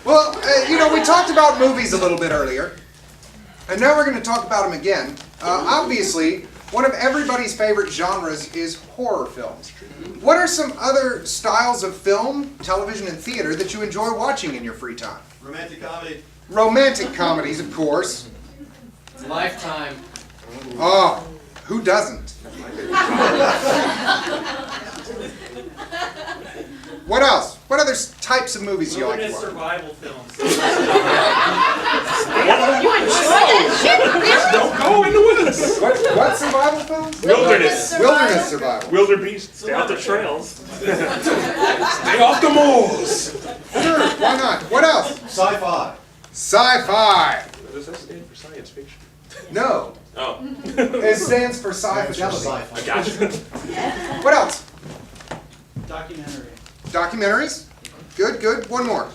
Well, we talked about movies a little bit earlier, and now we're going to talk about them again. Obviously, one of everybody's favorite genres is horror films. What are some other styles of film, television, and theater that you enjoy watching in your free time? Romantic comedy. Romantic comedies, of course. Lifetime. Oh, who doesn't? What else? What other types of movies do you like to watch? Survival films. You enjoy that shit? Don't go in the wilderness. What survival films? Wilderness. Wilderness survival. Wildebeest. Stay off the trails. Stay off the moors. Sure, why not? What else? Sci-fi. Sci-fi. Does that stand for science fiction? No. Oh. It stands for Stands for sci-fidelity. sci-fi. I got you. What else? Documentary. Documentaries? Good, good. One more.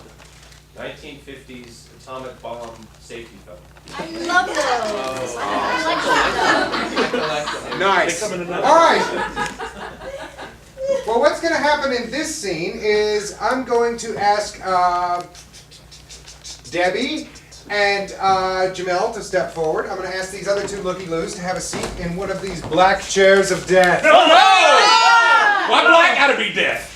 1950s atomic bomb safety film. I love those. I like those. Nice. They come in another- All right. Well, what's going to happen in this scene is I'm going to ask Debbie and Jamel to step forward. I'm going to ask these other two looky-loos to have a seat in one of these black chairs of death. Oh no! Why black gotta be death?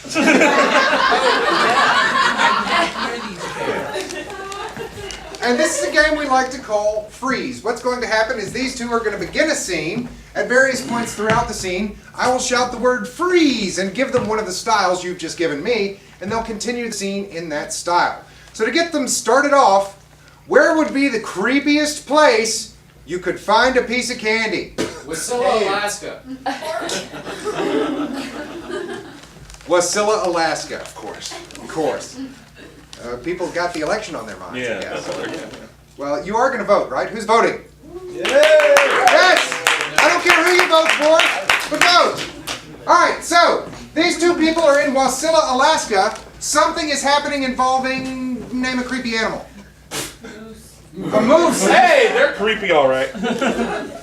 And this is a game we like to call freeze. What's going to happen is these two are going to begin a scene. At various points throughout the scene, I will shout the word freeze and give them one of the styles you've just given me, and they'll continue the scene in that style. So to get them started off, where would be the creepiest place you could find a piece of candy? Wasilla, Alaska. Wasilla, Alaska, of course. Of course. People got the election on their minds, I Yeah, guess. that's what they're getting. Well, you are going to vote, right? Who's voting? Yes! I don't care who you vote for, but vote! Alright, so, these two people are in Wasilla, Alaska. Something is happening involving, name a creepy animal. A moose! Hey, they're creepy, all right.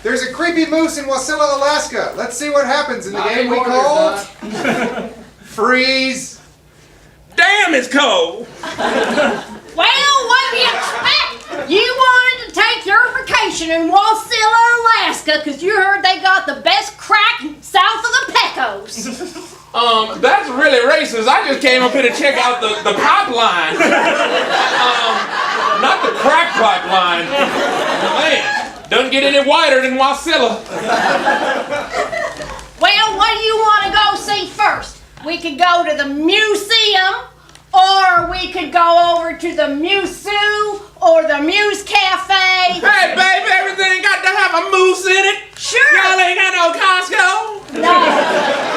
There's a creepy moose in Wasilla, Alaska. Let's see what happens in the game we call Freeze. Damn, it's cold. Well, what do you expect? You wanted to take your vacation in Wasilla, Alaska, because you heard they got the best crack south of the Pecos. That's really racist. I just came up here to check out the pipeline. Not the crack pipeline. Man, doesn't get any whiter than Wasilla. Well, what do you want to go see first? We could go to the museum, or we could go over to the Musu, or the Muse Cafe. Hey, baby, everything got to have a moose in it. Sure. Y'all ain't got no Costco. No,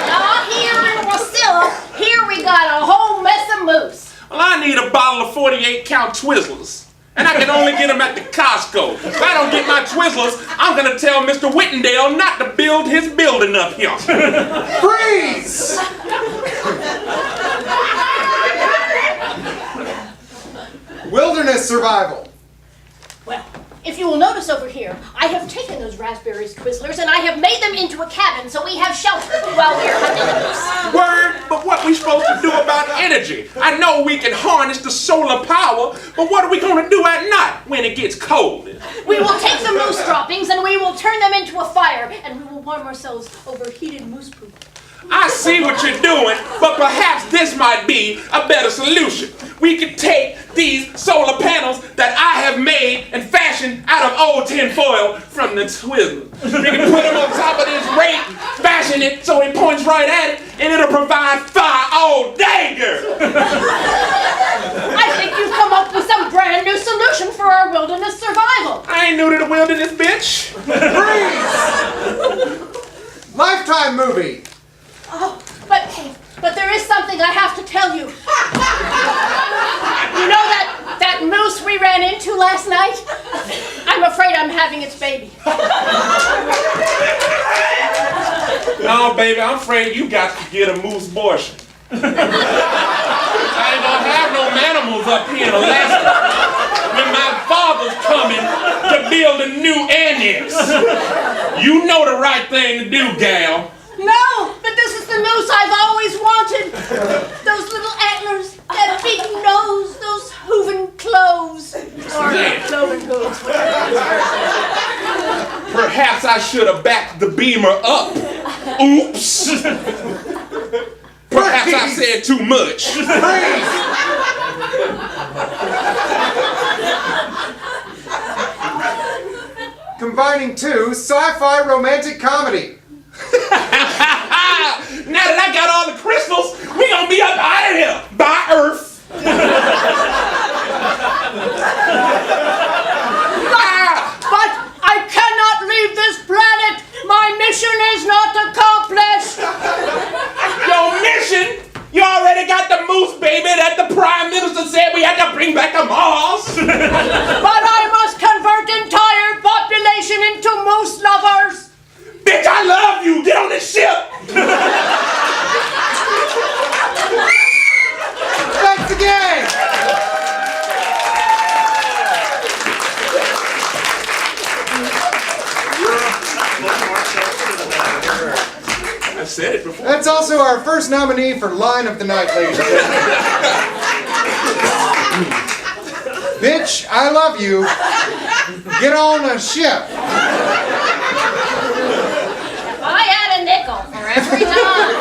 not here in Wasilla. Here we got a whole mess of moose. Well, I need a bottle of 48-count Twizzlers. And I can only get them at the Costco. If I don't get my Twizzlers, I'm going to tell Mr. Whittendale not to build his building up here. Freeze! Wilderness survival. Well, if you will notice over here, I have taken those raspberries Twizzlers and I have made them into a cabin so we have shelter while we're hunting the moose. Word, but what we supposed to do about energy? I know we can harness the solar power, but what are we going to do at night when it gets cold? We will take the moose droppings and we will turn them into a fire and we will warm ourselves over heated moose poop. I see what you're doing, but perhaps this might be a better solution. We could take these solar panels that I have made and fashioned out of old tin foil from the Twizzlers. We can put them on top of this rake, fashion it so it points right at it, and it'll provide fire all day, girl. I think you've come up with some brand new solution for our wilderness survival. I ain't new to the wilderness, bitch. Freeze! Lifetime movie. Oh, but there is something I have to tell you. You know that moose we ran into last night? I'm afraid I'm having its baby. No, baby, I'm afraid you got to get a moose abortion. I ain't gonna have no animals up here in Alaska when my father's coming to build a new annex. You know the right thing to do, gal. No, but this is the moose I've always wanted. Those little antlers, that big nose, those hooven I should have backed the beamer up. Oops. Perhaps I said too much. Freeze! Combining two, sci-fi romantic comedy. Now that I got all the crystals, we gonna be up out of here. Bye, Earth. But I cannot leave this planet. My mission is not accomplished. Your mission? You already got the moose baby that the Prime Minister said we had to bring back to Mars. But I must convert entire population into moose lovers. Bitch, I love you. Get on this ship. That's the game! I said it before. That's also our first nominee for Line of the Night, ladies and gentlemen. Bitch, I love you. Get on a ship. If I had a nickel for every time